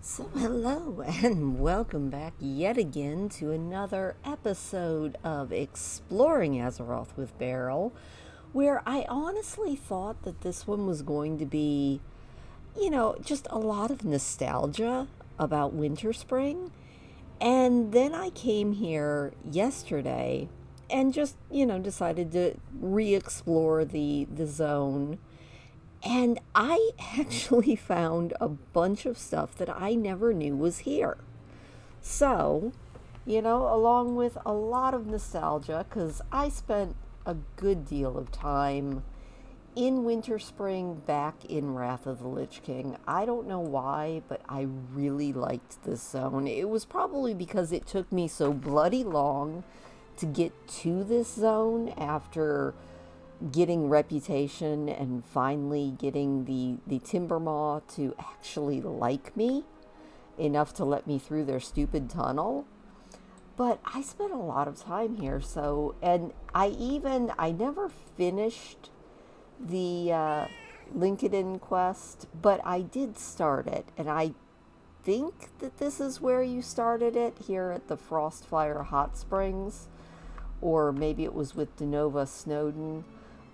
So, hello and welcome back yet again to another episode of Exploring Azeroth with Beryl, where I honestly thought that this one was going to be, just a lot of nostalgia about Winterspring. And then I came here yesterday and just, decided to re explore the zone, and I actually found a bunch of stuff that I never knew was here. So, along with a lot of nostalgia, because I spent a good deal of time in Winterspring back in Wrath of the Lich King. I don't know why, but I really liked this zone. It was probably because it took me so bloody long to get to this zone after getting reputation and finally getting the Timbermaw to actually like me enough to let me through their stupid tunnel. But I spent a lot of time here, so, and I never finished the LinkedIn quest, but I did start it, and I think that this is where you started it, here at the Frostfire Hot Springs, or maybe it was with Denova Snowden.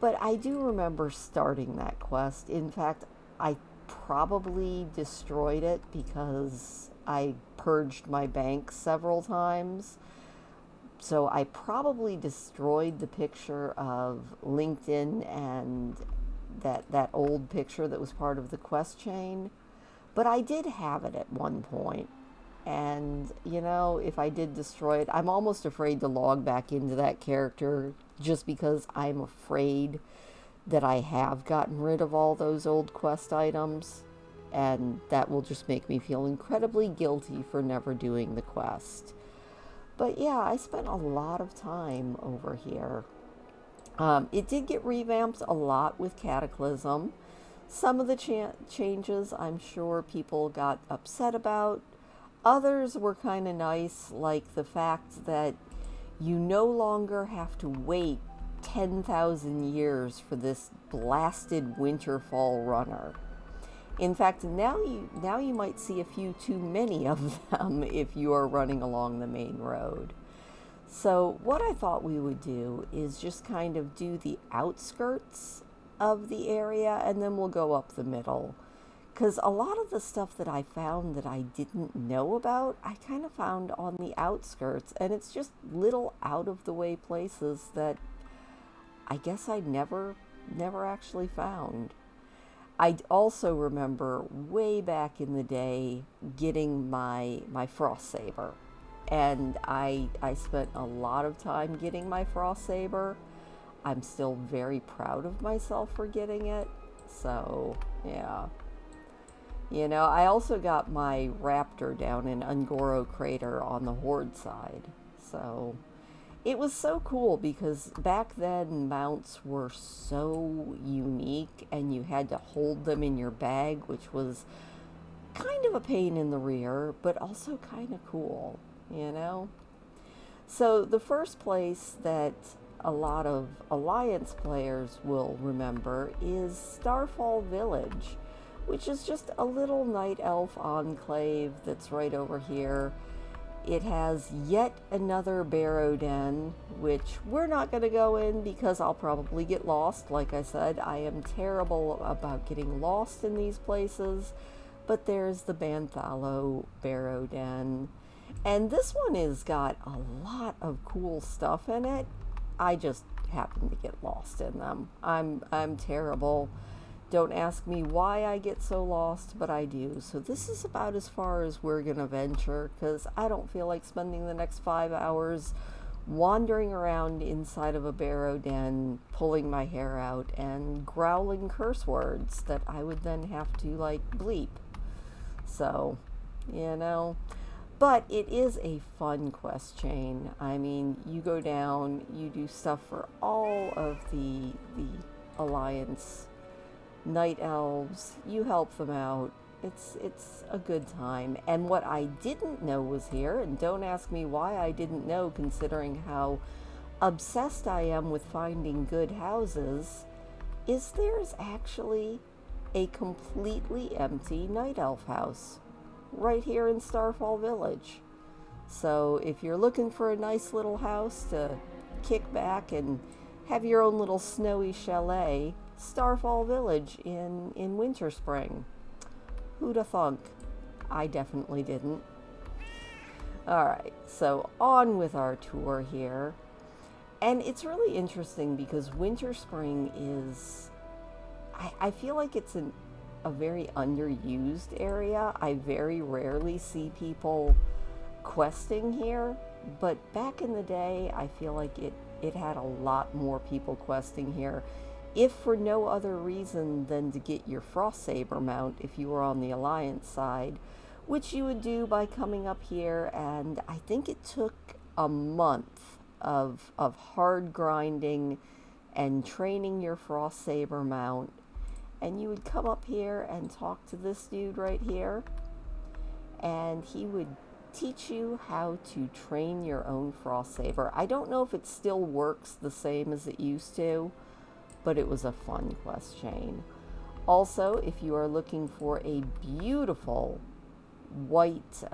But I do remember starting that quest. In fact, I probably destroyed it because I purged my bank several times. So I probably destroyed the picture of LinkedIn and that old picture that was part of the quest chain. But I did have it at one point. And, if I did destroy it, I'm almost afraid to log back into that character just because I'm afraid that I have gotten rid of all those old quest items. And that will just make me feel incredibly guilty for never doing the quest. But yeah, I spent a lot of time over here. It did get revamped a lot with Cataclysm. Some of the changes I'm sure people got upset about. Others were kind of nice, like the fact that you no longer have to wait 10,000 years for this blasted winterfall runner. In fact, now you might see a few too many of them if you are running along the main road. So what I thought we would do is just kind of do the outskirts of the area, and then we'll go up the middle. Because a lot of the stuff that I found that I didn't know about, I kind of found on the outskirts. And it's just little out of the way places that I guess I never actually found. I also remember way back in the day getting my frost saber. And I spent a lot of time getting my frost saber. I'm still very proud of myself for getting it. So, yeah. I also got my raptor down in Ungoro Crater on the Horde side. So it was so cool because back then mounts were so unique and you had to hold them in your bag, which was kind of a pain in the rear, but also kind of cool. So the first place that a lot of Alliance players will remember is Starfall Village, which is just a little night elf enclave that's right over here. It has yet another barrow den, which we're not going to go in because I'll probably get lost. Like I said, I am terrible about getting lost in these places. But there's the Banthalo barrow den. And this one has got a lot of cool stuff in it. I just happen to get lost in them. I'm terrible. Don't ask me why I get so lost, but I do. So this is about as far as we're going to venture because I don't feel like spending the next 5 hours wandering around inside of a barrow den, pulling my hair out and growling curse words that I would then have to bleep. So, but it is a fun quest chain. I mean, you go down, you do stuff for all of the Alliance night elves, you help them out. It's a good time. And what I didn't know was here, and don't ask me why I didn't know considering how obsessed I am with finding good houses, is there's actually a completely empty night elf house. right here in Starfall Village. So if you're looking for a nice little house to kick back and have your own little snowy chalet, Starfall Village in Winterspring. Who'da thunk? I definitely didn't. Alright, so on with our tour here. And it's really interesting because Winterspring is, I feel like it's a very underused area. I very rarely see people questing here, but back in the day, I feel like it had a lot more people questing here, if for no other reason than to get your Frost Saber mount if you were on the Alliance side, which you would do by coming up here, and I think it took a month of hard grinding and training your Frost Saber mount, and you would come up here and talk to this dude right here, and he would teach you how to train your own Frost Saber. I don't know if it still works the same as it used to, but it was a fun quest chain. Also, if you are looking for a beautiful white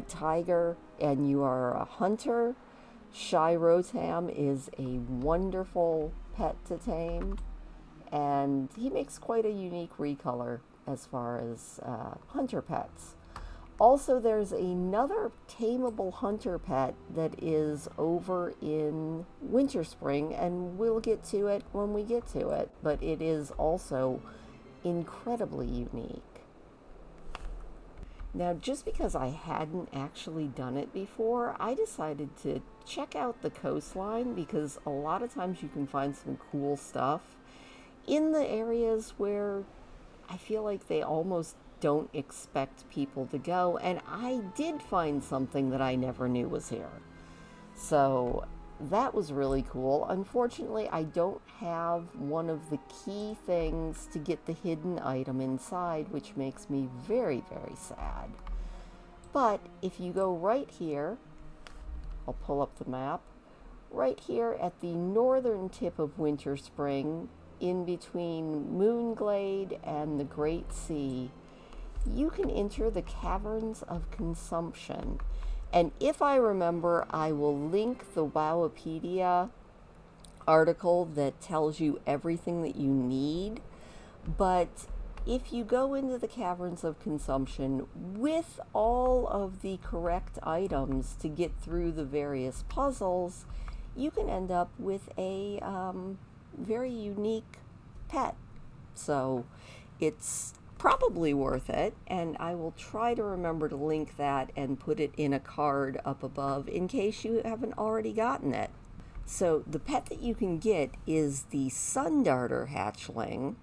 tiger and you are a hunter, Shai Rotam is a wonderful pet to tame, and he makes quite a unique recolor as far as hunter pets. Also, there's another tameable hunter pet that is over in Winterspring, and we'll get to it when we get to it, but it is also incredibly unique. Now, just because I hadn't actually done it before, I decided to check out the coastline, because a lot of times you can find some cool stuff in the areas where I feel like they almost don't expect people to go, and I did find something that I never knew was here. So that was really cool. Unfortunately, I don't have one of the key things to get the hidden item inside, which makes me very, very sad. But if you go right here, I'll pull up the map, right here at the northern tip of Winterspring, in between Moonglade and the Great Sea, you can enter the Caverns of Consumption. And if I remember, I will link the Wowipedia article that tells you everything that you need. But if you go into the Caverns of Consumption with all of the correct items to get through the various puzzles, you can end up with a very unique pet. So it's probably worth it, and I will try to remember to link that and put it in a card up above in case you haven't already gotten it. So the pet that you can get is the Sundarter hatchling.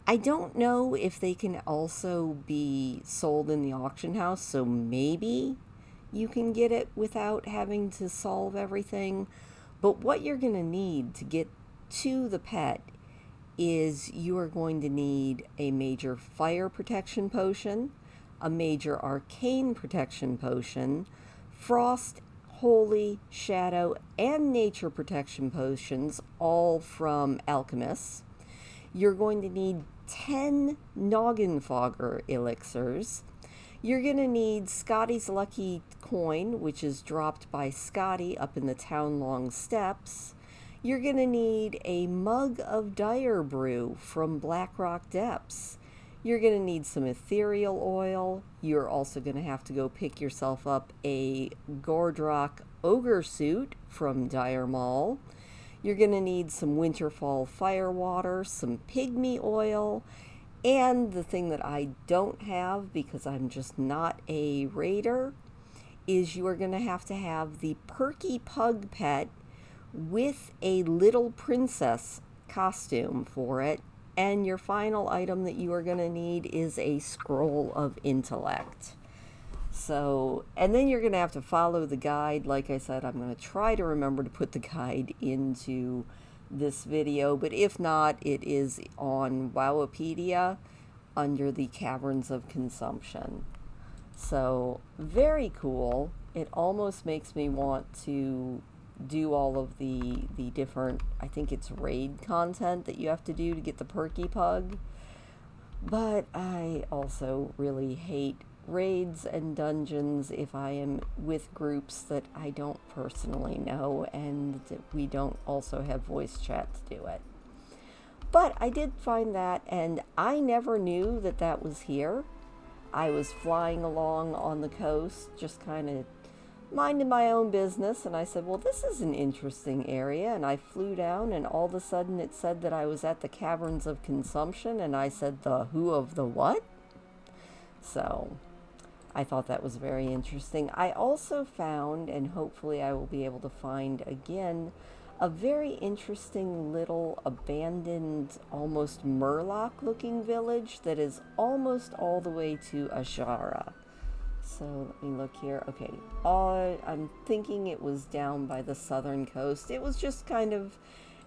I don't know if they can also be sold in the auction house, so maybe you can get it without having to solve everything. But what you're going to need to get to the pet is you are going to need a major fire protection potion, a major arcane protection potion, frost, holy, shadow, and nature protection potions, all from alchemists. You're going to need 10 Noggin Fogger elixirs. You're going to need Scotty's Lucky Coin, which is dropped by Scotty up in the Town Long Steps. You're going to need a mug of Dire Brew from Blackrock Depths. You're going to need some ethereal oil. You're also going to have to go pick yourself up a Gordrock Ogre suit from Dire Mall. You're going to need some Winterfall Firewater, some Pygmy oil, and the thing that I don't have because I'm just not a raider is you are going to have the Perky Pug pet with a little princess costume for it, and your final item that you are going to need is a Scroll of Intellect. So, and then you're going to have to follow the guide. Like I said, I'm going to try to remember to put the guide into this video, but if not, it is on Wowipedia under the Caverns of Consumption. So, very cool. It almost makes me want to do all of the different, I think it's raid content that you have to do to get the Perky Pug. But I also really hate raids and dungeons if I am with groups that I don't personally know and we don't also have voice chat to do it. But I did find that, and I never knew that that was here. I was flying along on the coast, just kind of minding my own business, and I said, well, this is an interesting area, and I flew down, and all of a sudden it said that I was at the Caverns of Consumption, and I said, the who of the what? So I thought that was very interesting. I also found, and hopefully I will be able to find again, a very interesting little abandoned, almost Murloc looking village that is almost all the way to Ashara. So let me look here. Okay, I'm thinking it was down by the southern coast. It was just kind of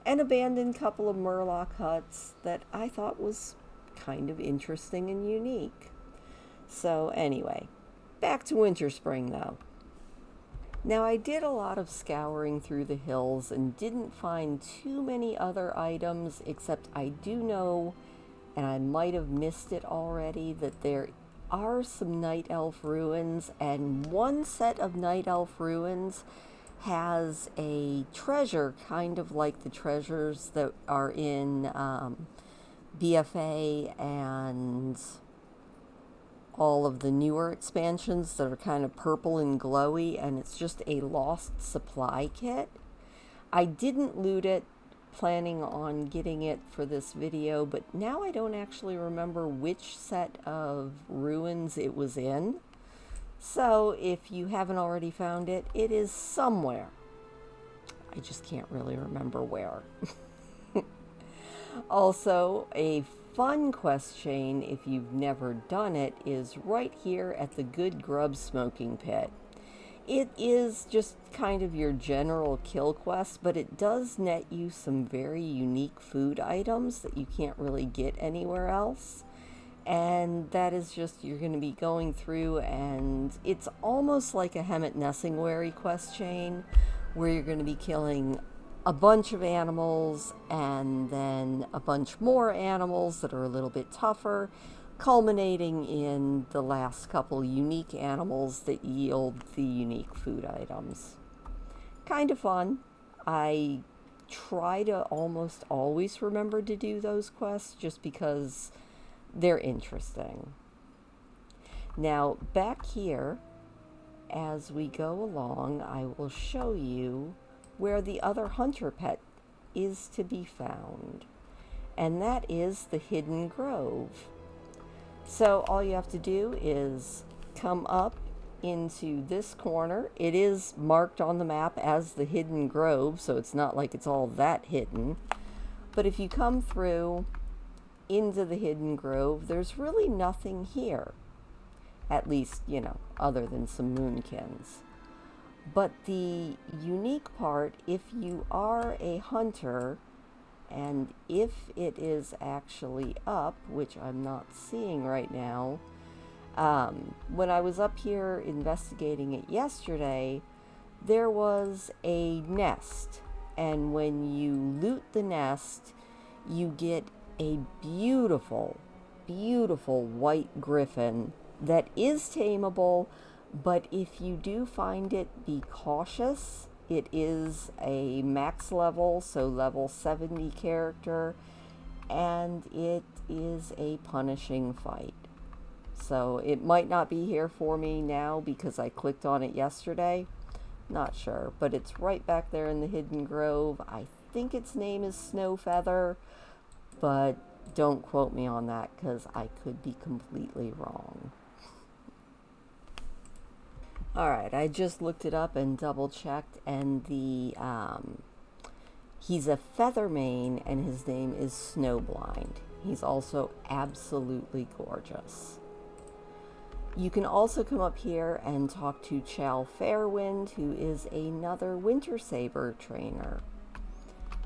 an abandoned couple of Murloc huts that I thought was kind of interesting and unique. So anyway, back to Winterspring though. Now I did a lot of scouring through the hills and didn't find too many other items, except I do know, and I might have missed it already, that there are some Night Elf ruins, and one set of Night Elf ruins has a treasure kind of like the treasures that are in BFA and all of the newer expansions that are kind of purple and glowy, and it's just a lost supply kit. I didn't loot it, planning on getting it for this video, but now I don't actually remember which set of ruins it was in. So if you haven't already found it, it is somewhere. I just can't really remember where. Also, a fun quest chain, if you've never done it, is right here at the Good Grub Smoking Pit. It is just kind of your general kill quest, but it does net you some very unique food items that you can't really get anywhere else. And that is just, you're going to be going through, and it's almost like a Hemet Nessingwary quest chain, where you're going to be killing a bunch of animals and then a bunch more animals that are a little bit tougher, culminating in the last couple unique animals that yield the unique food items. Kind of fun. I try to almost always remember to do those quests just because they're interesting. Now, back here, as we go along, I will show you where the other hunter pet is to be found, and that is the Hidden Grove. So all you have to do is come up into this corner. It is marked on the map as the Hidden Grove, so it's not like it's all that hidden. But if you come through into the Hidden Grove, there's really nothing here. At least, you know, other than some moonkins. But the unique part, if you are a hunter, and if it is actually up, which I'm not seeing right now, when I was up here investigating it yesterday, there was a nest. And when you loot the nest, you get a beautiful, beautiful white griffin that is tameable. But if you do find it, be cautious. It is a max level, so level 70 character, and it is a punishing fight. So it might not be here for me now because I clicked on it yesterday. Not sure, but it's right back there in the Hidden Grove. I think its name is Snowfeather, but don't quote me on that because I could be completely wrong. Alright, I just looked it up and double checked, and he's a Feathermane, and his name is Snowblind. He's also absolutely gorgeous. You can also come up here and talk to Chal Fairwind, who is another Winter Saber trainer.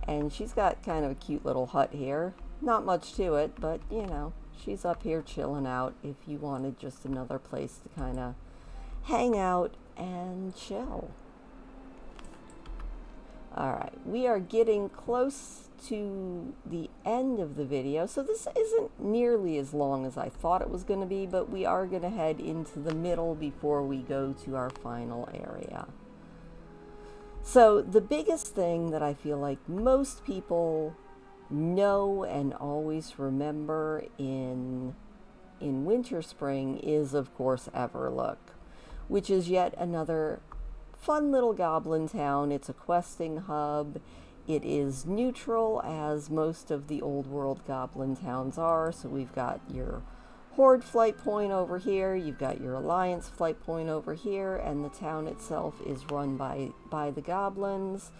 And she's got kind of a cute little hut here. Not much to it, but, you know, she's up here chilling out if you wanted just another place to kind of hang out and chill. Alright, we are getting close to the end of the video, so this isn't nearly as long as I thought it was going to be, but we are going to head into the middle before we go to our final area. So the biggest thing that I feel like most people know and always remember in Winterspring is, of course, Everlook, which is yet another fun little goblin town. It's a questing hub. It is neutral, as most of the old world goblin towns are. So we've got your Horde flight point over here, you've got your Alliance flight point over here, and the town itself is run by the goblins.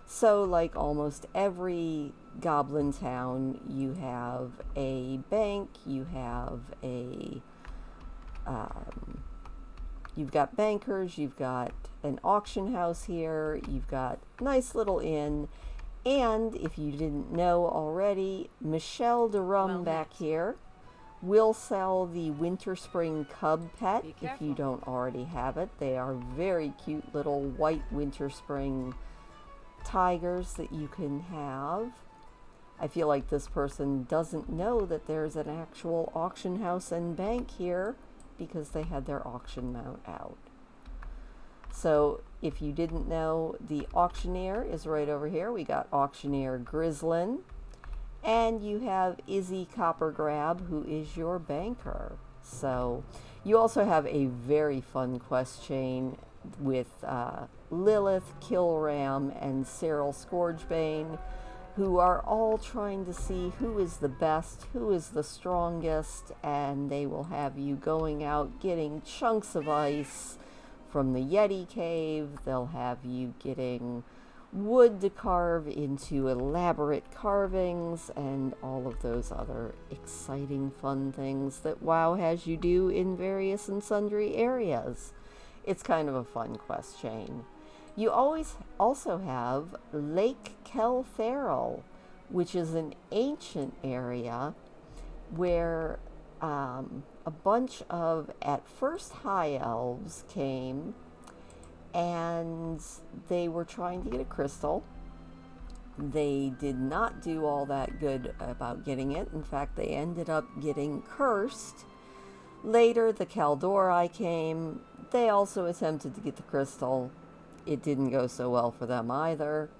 So like almost every goblin town, you have a bank, you have a you've got bankers, you've got an auction house here, you've got nice little inn, and if you didn't know already, Michelle DeRum back here will sell the Winterspring cub pet if you don't already have it. They are very cute little white Winterspring tigers that you can have. I feel like this person doesn't know that there's an actual auction house and bank here, because they had their auction mount out. So if you didn't know, the auctioneer is right over here. We got auctioneer Grislin, and you have Izzy Coppergrab, who is your banker. So you also have a very fun quest chain with Lilith, Killram, and Cyril Scourgebane, who are all trying to see who is the best, who is the strongest, and they will have you going out getting chunks of ice from the Yeti cave. They'll have you getting wood to carve into elaborate carvings and all of those other exciting fun things that WoW has you do in various and sundry areas. It's kind of a fun quest chain. You always also have Lake Kelferal, which is an ancient area where a bunch of, at first, high elves came, and they were trying to get a crystal. They did not do all that good about getting it. In fact, they ended up getting cursed. Later, the Kaldori came. They also attempted to get the crystal. It didn't go so well for them either.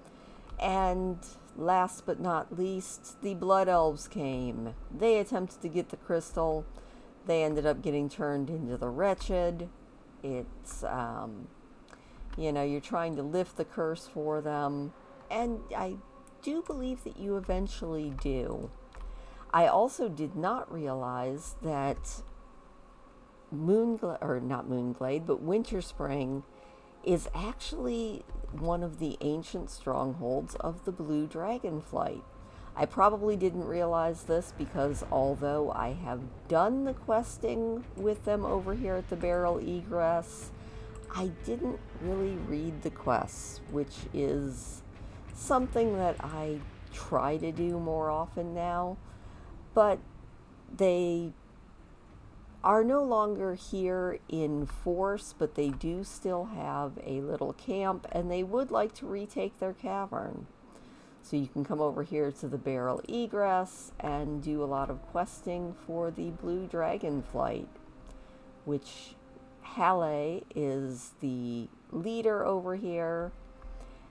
And last but not least, the Blood Elves came. They attempted to get the crystal. They ended up getting turned into the Wretched. It's, you know, you're trying to lift the curse for them. And I do believe that you eventually do. I also did not realize that Winterspring is actually one of the ancient strongholds of the Blue Dragonflight. I probably didn't realize this because although I have done the questing with them over here at the Beryl Egress, I didn't really read the quests, which is something that I try to do more often now. But they are no longer here in force, but they do still have a little camp, and they would like to retake their cavern. So you can come over here to the Beryl Egress and do a lot of questing for the Blue Dragonflight, which Halle is the leader over here.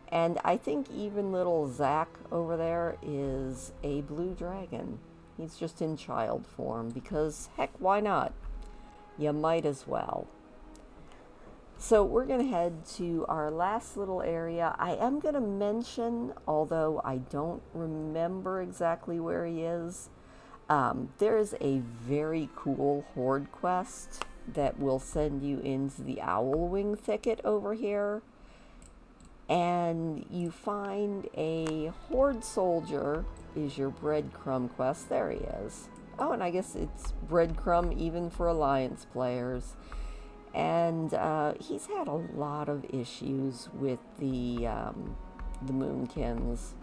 And I think even little Zach over there is a blue dragon. He's just in child form because, heck, why not? You might as well. So we're going to head to our last little area. I am going to mention, although I don't remember exactly where he is, there is a very cool Horde quest that will send you into the Owlwing Thicket over here. And you find a Horde soldier is your breadcrumb quest. There he is. Oh, and I guess it's breadcrumb even for Alliance players. And he's had a lot of issues with the Moonkins.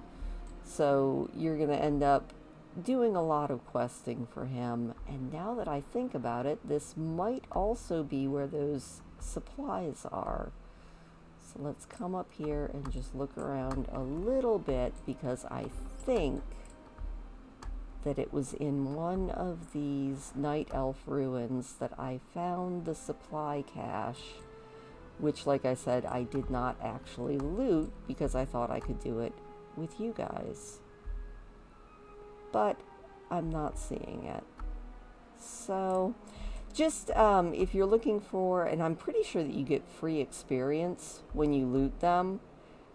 So you're going to end up doing a lot of questing for him. And now that I think about it, this might also be where those supplies are. So let's come up here and just look around a little bit, because I think that it was in one of these night elf ruins that I found the supply cache, which, like I said, I did not actually loot because I thought I could do it with you guys. But I'm not seeing it. So just if you're looking for, and I'm pretty sure that you get free experience when you loot them,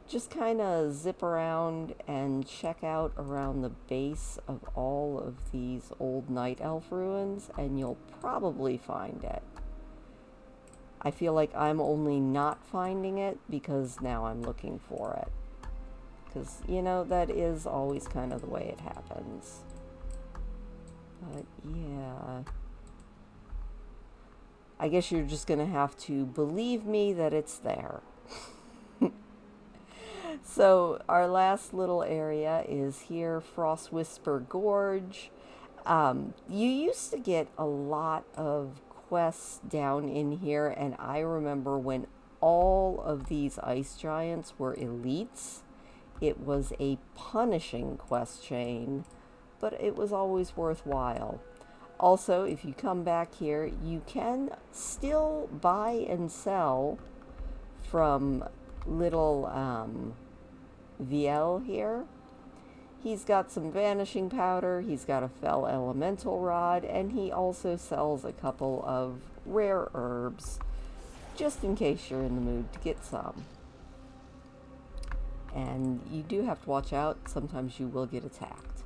just kind of zip around and check out around the base of all of these old night elf ruins, and you'll probably find it. I feel like I'm only not finding it because now I'm looking for it. Because, you know, that is always kind of the way it happens. But, yeah. I guess you're just going to have to believe me that it's there. So, our last little area is here, Frost Whisper Gorge. You used to get a lot of quests down in here, and I remember when all of these ice giants were elites, it was a punishing quest chain, but it was always worthwhile. Also, if you come back here, you can still buy and sell from little Beryl here. He's got some vanishing powder, he's got a fell elemental rod, and he also sells a couple of rare herbs, just in case you're in the mood to get some. And you do have to watch out, sometimes you will get attacked.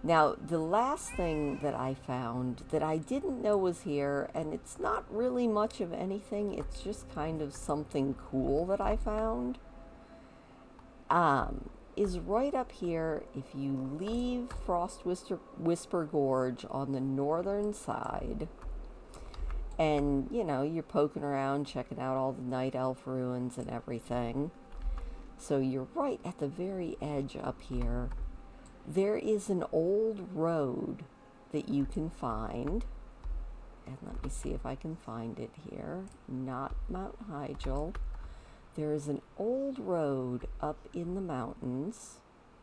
Now, the last thing that I found that I didn't know was here, and it's not really much of anything, it's just kind of something cool that I found, is right up here. If you leave Frost Whisper Gorge on the northern side, and, you know, you're poking around, checking out all the night elf ruins and everything, so you're right at the very edge up here. There is an old road that you can find, and let me see if I can find it here. Not Mount Hyjal. There is an old road up in the mountains.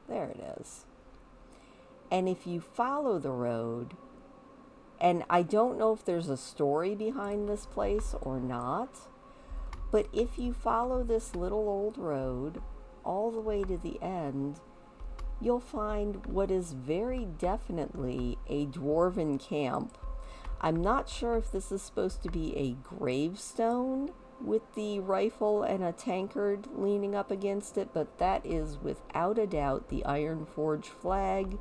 There it is. And if you follow the road, and I don't know if there's a story behind this place or not, but if you follow this little old road all the way to the end, you'll find what is very definitely a dwarven camp. I'm not sure if this is supposed to be a gravestone with the rifle and a tankard leaning up against it, but that is without a doubt the Ironforge flag.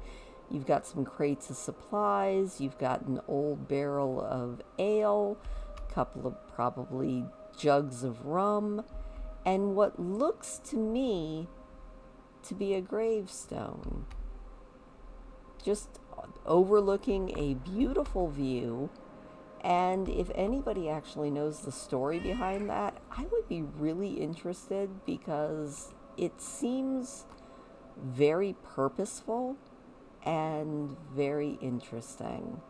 You've got some crates of supplies, you've got an old barrel of ale, a couple of probably jugs of rum, and what looks to me to be a gravestone, just overlooking a beautiful view. And if anybody actually knows the story behind that, I would be really interested, because it seems very purposeful and very interesting.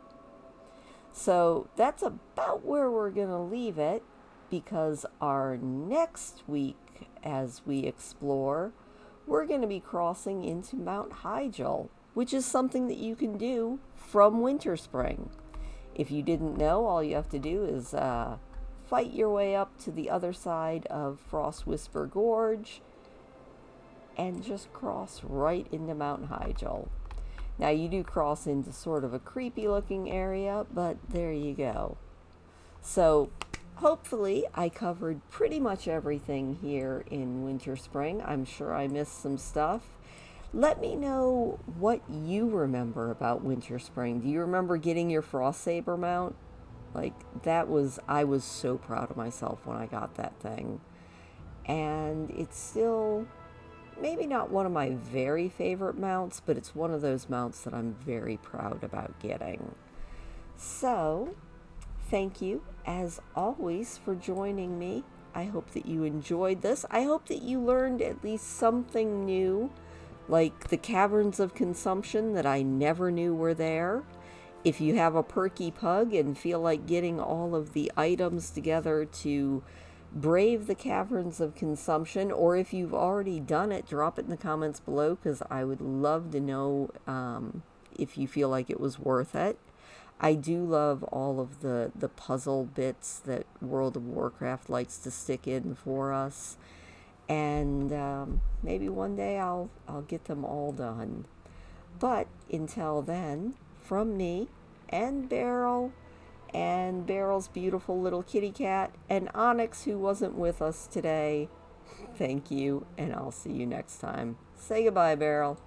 So that's about where we're going to leave it, because our next week, as we explore, we're going to be crossing into Mount Hyjal, which is something that you can do from Winterspring. If you didn't know, all you have to do is fight your way up to the other side of Frost Whisper Gorge and just cross right into Mount Hyjal. Now, you do cross into sort of a creepy looking area, but there you go. So hopefully I covered pretty much everything here in Winterspring. I'm sure I missed some stuff. Let me know what you remember about Winterspring. Do you remember getting your Frost Saber mount? Like, I was so proud of myself when I got that thing. And it's still maybe not one of my very favorite mounts, but it's one of those mounts that I'm very proud about getting. So, thank you, as always, for joining me. I hope that you enjoyed this. I hope that you learned at least something new, like the caverns of consumption that I never knew were there. If you have a perky pug and feel like getting all of the items together to brave the caverns of consumption, or if you've already done it, drop it in the comments below, because I would love to know if you feel like it was worth it. I do love all of the puzzle bits that World of Warcraft likes to stick in for us, and maybe one day I'll get them all done. But until then, from me and Beryl and Beryl's beautiful little kitty cat and Onyx, who wasn't with us today, thank you, and I'll see you next time. Say goodbye, Beryl.